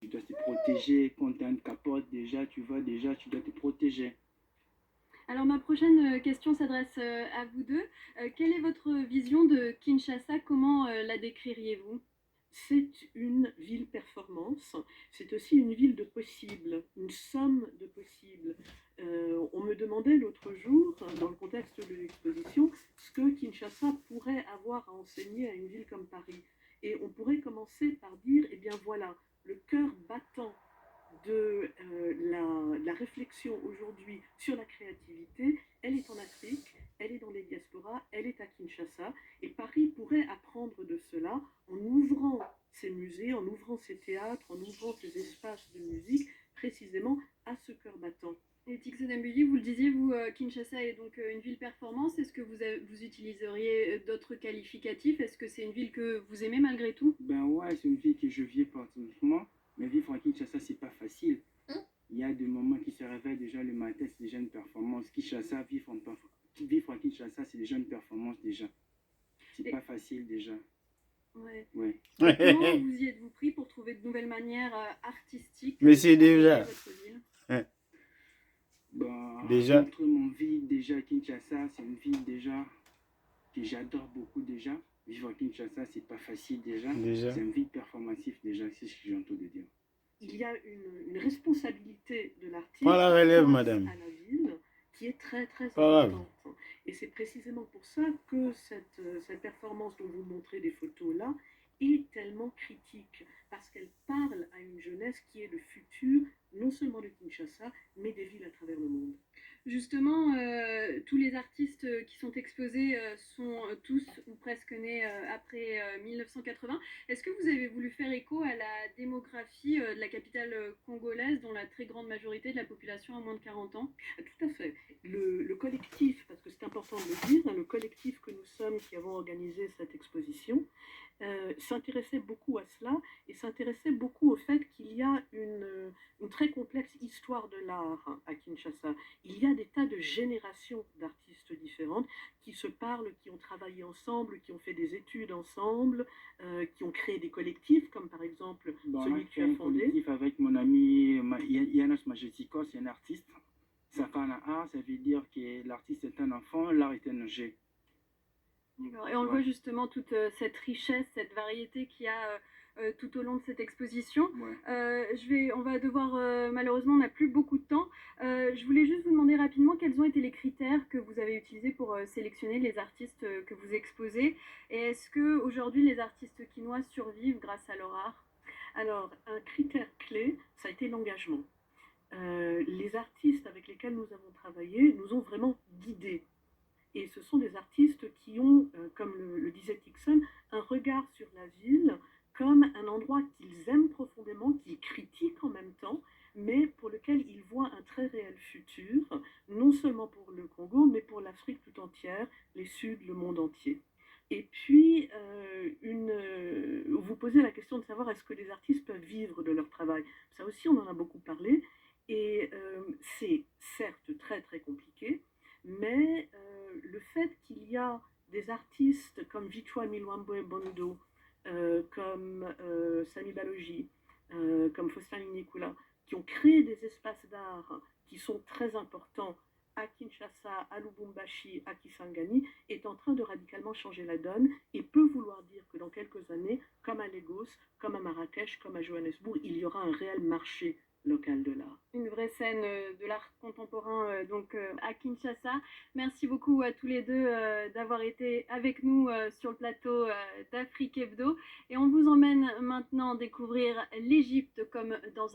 Tu dois te protéger quand tu as une capote, déjà, tu vois, déjà, tu dois te protéger. Alors ma prochaine question s'adresse à vous deux. Quelle est votre vision de Kinshasa? Comment la décririez-vous? C'est une ville performance, c'est aussi une ville de possibles, une somme de possibles. On me demandait l'autre jour, dans le contexte de l'exposition, ce que Kinshasa pourrait avoir à enseigner à une ville comme Paris. Et on pourrait commencer par dire, eh bien voilà, le cœur battant de la réflexion aujourd'hui sur la créativité, elle est en Afrique, elle est dans les diasporas, elle est à Kinshasa, et Paris pourrait apprendre de cela en ouvrant ses musées, en ouvrant ses théâtres, en ouvrant ses espaces de musique, précisément à ce cœur battant. Et Tixo Dembélé, vous le disiez, vous, Kinshasa est donc une ville performance. Est-ce que vous utiliseriez d'autres qualificatifs? Est-ce que c'est une ville que vous aimez malgré tout? Ben ouais, c'est une ville que je vis particulièrement, mais vivre à Kinshasa, c'est pas facile. Il y a des moments qui se réveillent déjà le matin, c'est déjà une performance. Kinshasa, vivre à Kinshasa, c'est déjà une performance déjà. C'est pas facile déjà. Ouais. Ouais. Comment vous y êtes-vous pris pour trouver de nouvelles manières artistiques Mais c'est déjà. votre ville? Bon, Déjà. entre mon vie déjà Kinshasa, c'est une ville déjà que j'adore beaucoup déjà. Vivre à Kinshasa, c'est pas facile déjà. C'est une ville performative déjà, c'est ce que j'ai entendu dire. Il y a une responsabilité de l'artiste Pas la relève, face madame. à la ville qui est très très Pas importante. Et c'est précisément pour ça que cette performance dont vous montrez des photos là est tellement critique, parce qu'elle parle à une jeunesse qui est le futur, non seulement de Kinshasa, mais des villes à travers le monde. Justement, tous les artistes qui sont exposés sont tous ou presque nés après 1980. Est-ce que vous avez voulu faire écho à la démographie de la capitale congolaise, dont la très grande majorité de la population a moins de 40 ans? Tout à fait. Le collectif, parce que c'est important de le dire, le collectif que nous sommes qui avons organisé cette exposition, s'intéressait beaucoup à cela et s'intéressait beaucoup au fait qu'il y a une très complexe histoire de l'art à Kinshasa. Il y a des tas de générations d'artistes différentes qui se parlent, qui ont travaillé ensemble, qui ont fait des études ensemble, qui ont créé des collectifs, comme par exemple celui que tu as fondé. Collectif avec mon ami Yanos Majetikos, c'est un artiste. Sakana art, ça veut dire que l'artiste est un enfant, l'art est un objet. D'accord. Et on le voit justement toute cette richesse, cette variété qu'il y a tout au long de cette exposition. Ouais. On va devoir, malheureusement, on n'a plus beaucoup de temps. Je voulais juste vous demander rapidement quels ont été les critères que vous avez utilisés pour sélectionner les artistes que vous exposez. Et est-ce que aujourd'hui les artistes quinois survivent grâce à leur art? Alors, un critère clé, ça a été l'engagement. Les artistes avec lesquels nous avons travaillé nous ont vraiment guidés. Et ce sont des artistes qui ont, comme le disait Tixon, un regard sur la ville comme un endroit qu'ils aiment profondément, qu'ils critiquent en même temps, mais pour lequel ils voient un très réel futur, non seulement pour le Congo, mais pour l'Afrique tout entière, les Suds, le monde entier. Et puis, vous posez la question de savoir est-ce que les artistes peuvent vivre de leur travail. Ça aussi, on en a beaucoup parlé. Et c'est certes très très compliqué, mais le fait qu'il y a des artistes comme Vichwa Milwambo Bondo, comme Sami Balogi, comme Faustin Linikula, qui ont créé des espaces d'art qui sont très importants à Kinshasa, à Lubumbashi, à Kisangani, est en train de radicalement changer la donne et peut vouloir dire que dans quelques années, comme à Lagos, comme à Marrakech, comme à Johannesburg, il y aura un réel marché local de l'art. Une vraie scène de l'art contemporain donc à Kinshasa. Merci beaucoup à tous les deux d'avoir été avec nous sur le plateau d'Afrique Hebdo. Et on vous emmène maintenant découvrir l'Égypte comme dans